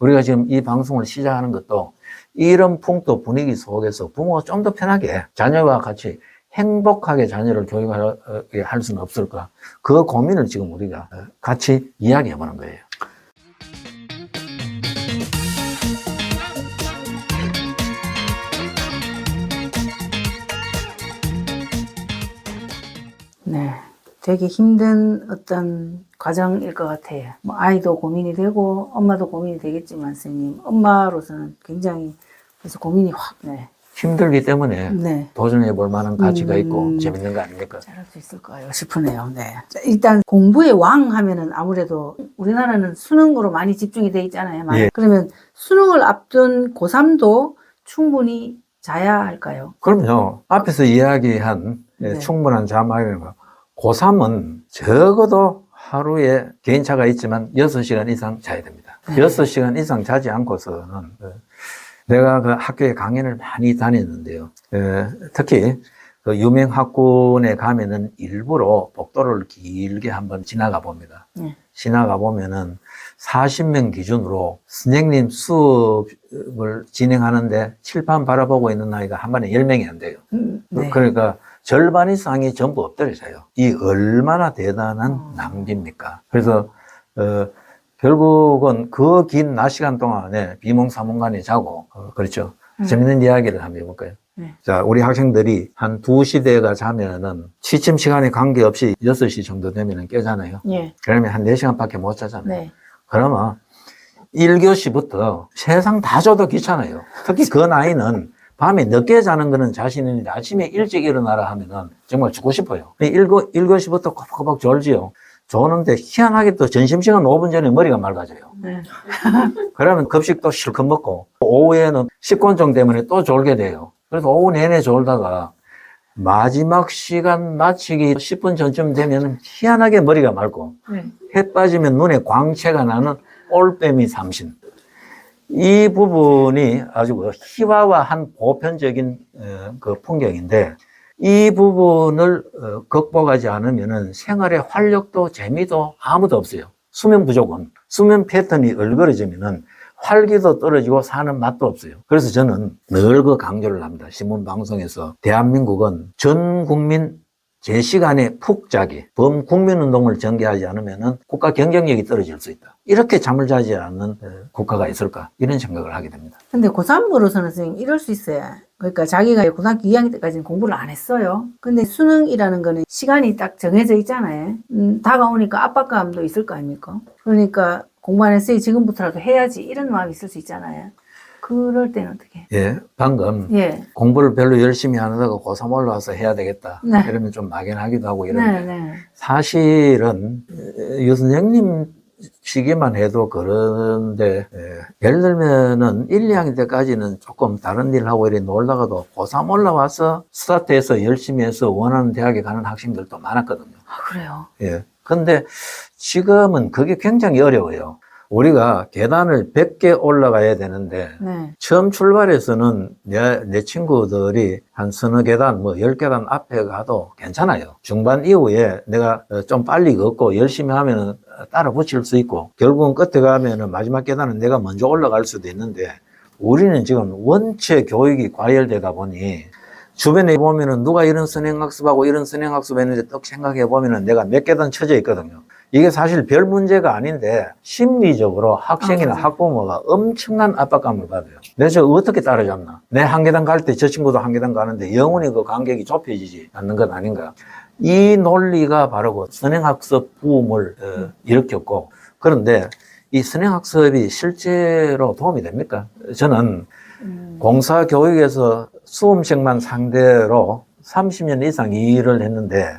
우리가 지금 이 방송을 시작하는 것도 이런 풍토 분위기 속에서 부모가 좀 더 편하게 자녀와 같이 행복하게 자녀를 교육하게 할 수는 없을까? 그 고민을 지금 우리가 같이 이야기해 보는 거예요. 네. 되게 힘든 어떤 과정일 것 같아요. 뭐 아이도 고민이 되고 엄마도 고민이 되겠지만 선생님, 엄마로서는 굉장히 그래서 고민이 확 네. 힘들기 때문에 네. 도전해 볼 만한 가치가 있고 재밌는 거 아닙니까? 잘할 수 있을까요 싶으네요. 네. 자, 일단 공부의 왕 하면은 아무래도 우리나라는 수능으로 많이 집중이 돼 있잖아요. 예. 그러면 수능을 앞둔 고3도 충분히 자야 할까요? 그럼요. 앞에서 이야기한 네. 충분한 잠하는 거. 고3은 적어도 하루에 개인차가 있지만 6시간 이상 자야 됩니다. 네. 6시간 이상 자지 않고서는 내가 그 학교에 강연을 많이 다녔는데요. 특히 그 유명 학군에 가면은 일부러 복도를 길게 한번 지나가 봅니다. 지나가 보면은 40명 기준으로 선생님 수업을 진행하는데 칠판 바라보고 있는 아이가 한 번에 10명이 안 돼요. 네. 그러니까 절반 이상이 전부 엎드려져요. 이 얼마나 대단한 낭비입니까? 그래서 결국은 그 긴 낮 시간 동안에 비몽사몽간에 자고 그렇죠. 재밌는 이야기를 한번 해볼까요? 자, 우리 학생들이 한 2시대가 자면은 취침 시간에 관계없이 6시 정도 되면은 깨잖아요. 예. 그러면 한 4시간밖에 못 자잖아요. 네. 그러면 1교시부터 세상 다 줘도 귀찮아요. 특히 그 나이는 밤에 늦게 자는 거는 자신 있는데 아침에 일찍 일어나라 하면은 정말 죽고 싶어요. 1교시부터 꼬박꼬박 졸지요. 조는데 희한하게 또 점심시간 5분 전에 머리가 맑아져요. 네. 그러면 급식도 실컷 먹고 오후에는 식곤증 때문에 또 졸게 돼요. 그래서 오후 내내 졸다가 마지막 시간 마치기 10분 전쯤 되면 희한하게 머리가 맑고 네. 해 빠지면 눈에 광채가 나는 올빼미 삼신. 이 부분이 아주 희화화한 보편적인 그 풍경인데 이 부분을 극복하지 않으면 생활의 활력도 재미도 아무도 없어요. 수면 부족은 수면 패턴이 얼그러지면 활기도 떨어지고 사는 맛도 없어요. 그래서 저는 늘 그 강조를 합니다. 신문 방송에서 대한민국은 전 국민 제 시간에 푹 자기, 범국민운동을 전개하지 않으면 국가 경쟁력이 떨어질 수 있다. 이렇게 잠을 자지 않는 국가가 있을까? 이런 생각을 하게 됩니다. 근데 고3으로서는 선생님 이럴 수 있어요. 그러니까 자기가 고등학교 2학년 때까지는 공부를 안 했어요. 근데 수능이라는 거는 시간이 딱 정해져 있잖아요. 다가오니까 압박감도 있을 거 아닙니까? 그러니까 공부 안 했으니 지금부터라도 해야지 이런 마음이 있을 수 있잖아요. 그럴 때는 어떻게? 예, 방금 예. 공부를 별로 열심히 안 하다가 고3 올라와서 해야 되겠다. 네. 이러면 좀 막연하기도 하고 이런데 네. 사실은 유 선생님 시기만 해도 그런데 예를 들면은 1, 2학년 때까지는 조금 다른 일을 하고 이렇게 놀다가도 고3 올라와서 스타트해서 열심히 해서 원하는 대학에 가는 학생들도 많았거든요. 아, 그래요? 예. 근데 지금은 그게 굉장히 어려워요. 우리가 계단을 100개 올라가야 되는데 네. 처음 출발해서는 내 친구들이 한 서너 계단, 뭐 10계단 앞에 가도 괜찮아요. 중반 이후에 내가 좀 빨리 걷고 열심히 하면은 따라 붙일 수 있고 결국은 끝에 가면은 마지막 계단은 내가 먼저 올라갈 수도 있는데 우리는 지금 원체 교육이 과열되다 보니 주변에 보면은 누가 이런 선행학습하고 이런 선행학습 했는데 딱 생각해 보면은 내가 몇 계단 쳐져 있거든요. 이게 사실 별 문제가 아닌데 심리적으로 학생이나 학부모가 엄청난 압박감을 받아요. 내가 저 어떻게 따라잡나? 내 한 계단 갈 때 저 친구도 한 계단 가는데 영원히 그 간격이 좁혀지지 않는 것 아닌가? 이 논리가 바로 그 선행학습 부음을 일으켰고 그런데 이 선행학습이 실제로 도움이 됩니까? 저는 공사교육에서 수험생만 상대로 30년 이상 일을 했는데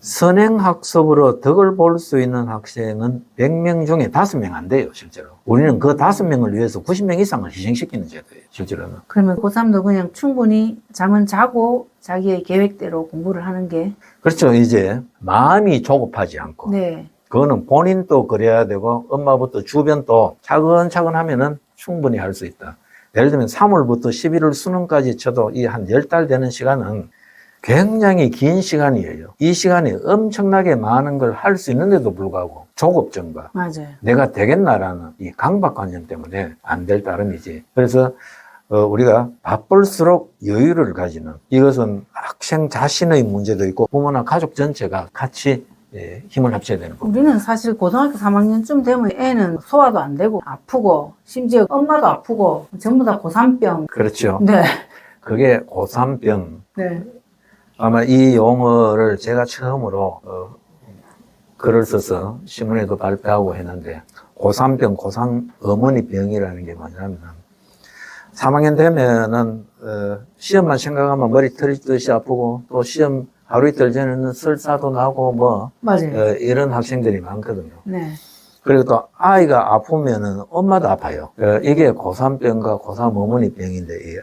선행학습으로 덕을 볼 수 있는 학생은 100명 중에 5명 안 돼요, 실제로. 우리는 그 5명을 위해서 90명 이상을 희생시키는 제도예요, 실제로는. 그러면 고3도 그냥 충분히 잠은 자고 자기의 계획대로 공부를 하는 게. 그렇죠. 이제 마음이 조급하지 않고. 네. 그거는 본인도 그래야 되고 엄마부터 주변도 차근차근 하면은 충분히 할 수 있다. 예를 들면 3월부터 11월 수능까지 쳐도 이 한 10달 되는 시간은 굉장히 긴 시간이에요. 이 시간에 엄청나게 많은 걸 할 수 있는데도 불구하고 조급증과 맞아요. 내가 되겠나라는 이 강박관념 때문에 안 될 따름이지. 그래서 우리가 바쁠수록 여유를 가지는, 이것은 학생 자신의 문제도 있고 부모나 가족 전체가 같이 힘을 합쳐야 되는 겁니다. 우리는 사실 고등학교 3학년쯤 되면 애는 소화도 안 되고 아프고 심지어 엄마도 아프고 전부 다 고3병. 그렇죠. 네. 그게 고3병. 네. 아마 이 용어를 제가 처음으로 글을 써서 신문에도 발표하고 했는데, 고3병, 고3 어머니 병이라는 게 뭐냐면 3학년 되면은 시험만 생각하면 머리 터지듯이 아프고, 또 시험 하루 이틀 전에는 설사도 나고 뭐 맞아요. 이런 학생들이 많거든요. 네. 그리고 또 아이가 아프면은 엄마도 아파요. 이게 고3병과 고3 어머니 병인데, 이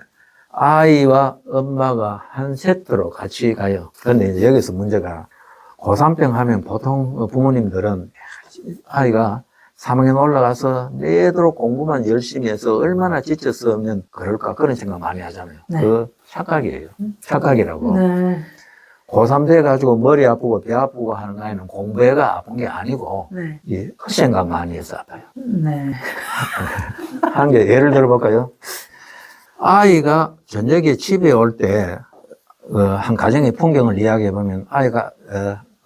아이와 엄마가 한 세트로 같이 가요. 그런데 이제 여기서 문제가, 고3병 하면 보통 부모님들은 아이가 3학년 올라가서 내도록 공부만 열심히 해서 얼마나 지쳤으면 그럴까, 그런 생각 많이 하잖아요. 네. 그 착각이에요. 착각이라고. 네. 고3 돼가지고 머리 아프고 배 아프고 하는 아이는 공부가 아픈 게 아니고 네. 이 생각 많이 해서 아파요. 네. 한 개 예를 들어볼까요? 아이가 저녁에 집에 올 때 한 가정의 풍경을 이야기해 보면, 아이가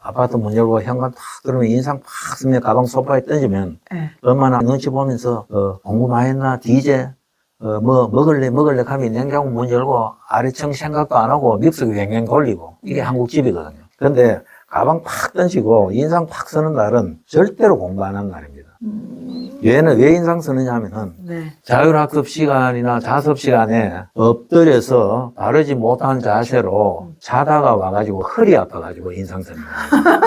아파트 문 열고 현관 탁 들으면 인상 팍 쓰면 가방 소파에 던지면 네. 엄마나 눈치 보면서 공부 많이 했나? 디제? 뭐 먹을래 하면 냉장고 문 열고 아래층 생각도 안 하고 밉석이 뱅뱅 돌리고, 이게 한국 집이거든요. 그런데 가방 팍 던지고 인상 팍 쓰는 날은 절대로 공부 안 하는 날입니다. 얘는 왜 인상 쓰느냐 하면은 네. 자율학습 시간이나 자습 시간에 엎드려서 바르지 못한 자세로 자다가 와가지고 허리 아파가지고 인상 쓰는 거예요.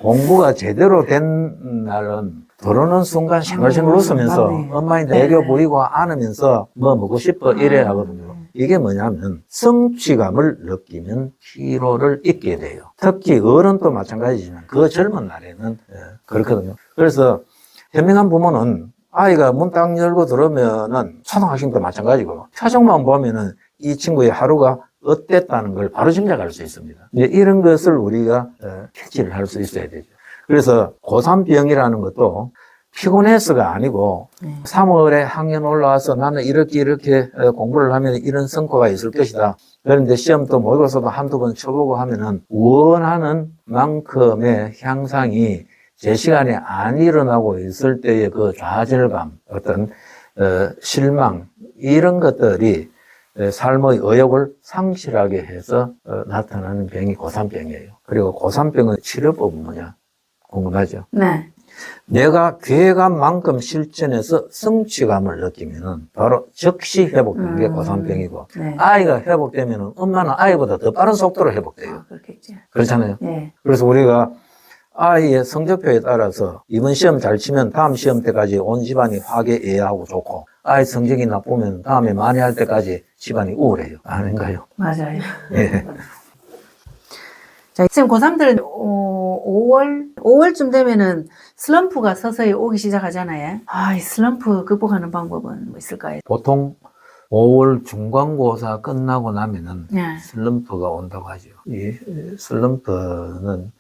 공부가 제대로 된 날은 들어오는 순간 생글생글 웃으면서 맞네. 엄마한테 애교 부리고 안으면서 뭐 먹고 싶어 이래 하거든요. 이게 뭐냐면 성취감을 느끼면 피로를 잊게 돼요. 특히 어른도 마찬가지지만 그 젊은 날에는 그렇거든요. 그래서 현명한 부모는 아이가 문 딱 열고 들어오면은, 초등학생도 마찬가지고 표정만 보면은 이 친구의 하루가 어땠다는 걸 바로 짐작할 수 있습니다. 이제 이런 것을 우리가 캐치를 할 수 있어야 되죠. 그래서 고3병이라는 것도 피곤해서가 아니고 3월에 학년 올라와서 나는 이렇게 공부를 하면 이런 성과가 있을 것이다. 그런데 시험도 모의고사도 한두 번 쳐보고 하면은 원하는 만큼의 향상이 제 시간에 안 일어나고 있을 때의 그 좌절감, 어떤 실망, 이런 것들이 삶의 의욕을 상실하게 해서 나타나는 병이 고3병이에요. 그리고 고3병의 치료법은 뭐냐? 궁금하죠? 네. 내가 계획한 만큼 실천해서 성취감을 느끼면은 바로 즉시 회복되는 게 고3병이고, 네. 아이가 회복되면은 엄마는 아이보다 더 빠른 속도로 회복돼요. 그렇겠죠. 그렇잖아요. 네. 그래서 우리가 아이의 성적표에 따라서 이번 시험 잘 치면 다음 시험 때까지 온 집안이 화기애애하고 좋고, 아이 성적이 나쁘면 다음에 만회할 때까지 집안이 우울해요. 아닌가요? 맞아요. 예. 자, 지금 고3들 5월쯤 되면은 슬럼프가 서서히 오기 시작하잖아요. 이 슬럼프 극복하는 방법은 뭐 있을까요? 보통 5월 중간고사 끝나고 나면은 네. 슬럼프가 온다고 하죠. 이 슬럼프는,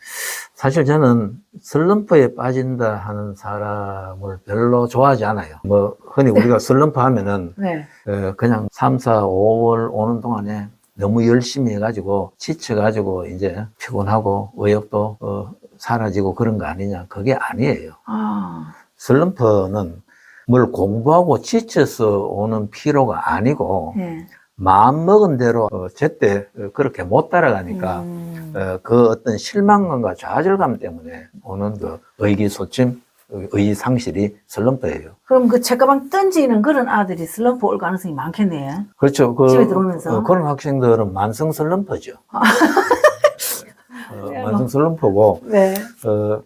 사실 저는 슬럼프에 빠진다 하는 사람을 별로 좋아하지 않아요. 뭐 흔히 우리가 슬럼프 하면은 네. 그냥 3, 4, 5월 오는 동안에 너무 열심히 해가지고 지쳐가지고 이제 피곤하고 의욕도 사라지고 그런 거 아니냐. 그게 아니에요. 슬럼프는 뭘 공부하고 지쳐서 오는 피로가 아니고, 네. 마음 먹은 대로 제때 그렇게 못 따라가니까 그 어떤 실망감과 좌절감 때문에 오는 그 의기소침, 의상실이 슬럼프예요. 그럼 그 책가방 던지는 그런 아들이 슬럼프 올 가능성이 많겠네요. 그렇죠. 집에 들어오면서. 그런 학생들은 만성 슬럼프죠. 만성 슬럼프고, 네.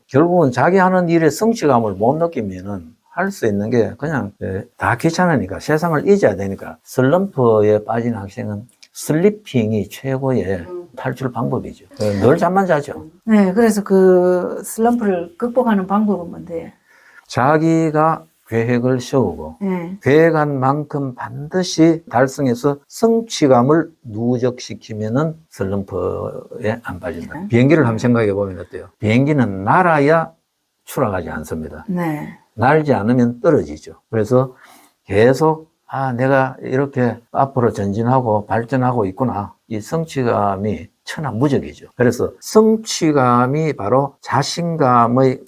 결국은 자기 하는 일에 성취감을 못 느끼면은 할 수 있는 게 그냥 다 귀찮으니까, 세상을 잊어야 되니까, 슬럼프에 빠진 학생은 슬리핑이 최고의 탈출 방법이죠. 늘 잠만 자죠. 네, 그래서 그 슬럼프를 극복하는 방법은 뭔데? 자기가 계획을 세우고 네. 계획한 만큼 반드시 달성해서 성취감을 누적시키면은 슬럼프에 안 빠진다. 비행기를 한번 생각해 보면 어때요? 비행기는 날아야 추락하지 않습니다. 네. 날지 않으면 떨어지죠. 그래서 계속 내가 이렇게 앞으로 전진하고 발전하고 있구나. 이 성취감이 천하무적이죠. 그래서 성취감이 바로 자신감의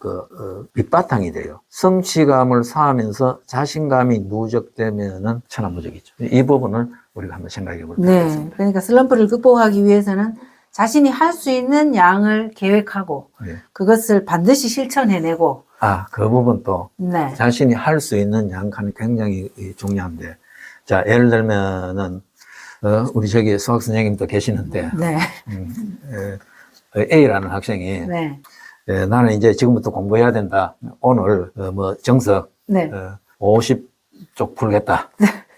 밑바탕이 돼요. 성취감을 쌓으면서 자신감이 누적되면은 천하무적이죠. 이 부분을 우리가 한번 생각해 볼 필요가 네. 있습니다. 그러니까 슬럼프를 극복하기 위해서는 자신이 할 수 있는 양을 계획하고 네. 그것을 반드시 실천해내고 그 부분도 네. 자신이 할 수 있는 양칸이 굉장히 중요한데, 자, 예를 들면은, 우리 저기 수학 선생님도 계시는데, 네. A라는 학생이, 네. 나는 이제 지금부터 공부해야 된다. 오늘, 정석, 네. 50쪽 풀겠다.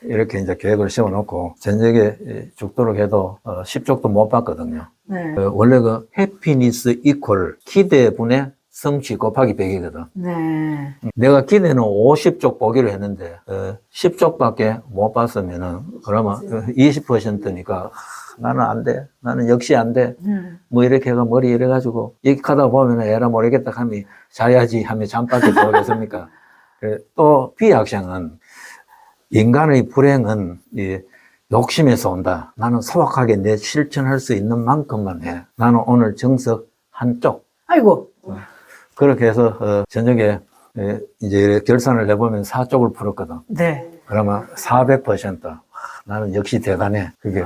이렇게 이제 계획을 세워놓고, 저녁에 죽도록 해도 10쪽도 못 봤거든요. 네. 원래 해피니스 이퀄 기대분의 성취 곱하기 100이거든. 네. 내가 기대는 50쪽 보기로 했는데 10쪽밖에 못 봤으면은 그러면 20%니까 나는 안 돼. 나는 역시 안 돼. 뭐 이렇게 해가 머리 이래가지고 이렇게 하다 보면 에라 모르겠다 하면 자야지 하면 잠밖에 모르겠습니까? 또 B 학생은 인간의 불행은 이 욕심에서 온다. 나는 소확하게 내 실천할 수 있는 만큼만 해. 나는 오늘 정석 한쪽. 아이고. 그렇게 해서 저녁에 이제 결산을 해보면 4쪽을 풀었거든. 네. 그러면 400%. 나는 역시 대단해. 그게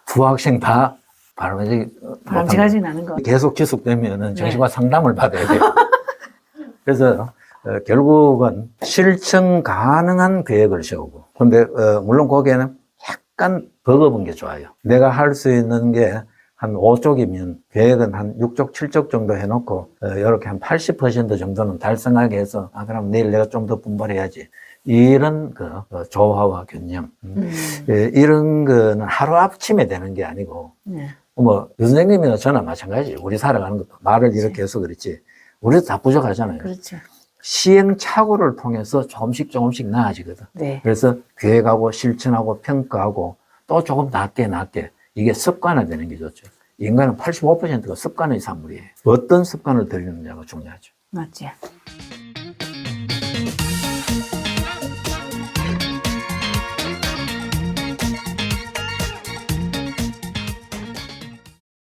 두 학생 다 바람직하진 않은 거. 계속 지속되면은 정신과 상담을 받아야 돼요. 그래서 결국은 실천 가능한 계획을 세우고. 근데 물론 거기에는 약간 버거운 게 좋아요. 내가 할 수 있는 게 한 5쪽이면 계획은 한 6쪽, 7쪽 정도 해놓고 이렇게 한 80% 정도는 달성하게 해서 그럼 내일 내가 좀 더 분발해야지. 이런 조화와 균형. 이런 거는 하루아침에 되는 게 아니고 네. 유 선생님이나 저나 마찬가지지. 우리 살아가는 것도 말을 이렇게 해서 그렇지. 우리도 다 부족하잖아요. 그렇죠. 시행착오를 통해서 조금씩 나아지거든. 네. 그래서 계획하고 실천하고 평가하고 또 조금 낮게 이게 습관화되는 게 좋죠. 인간은 85%가 습관의 산물이에요. 어떤 습관을 들이느냐가 중요하죠. 맞지.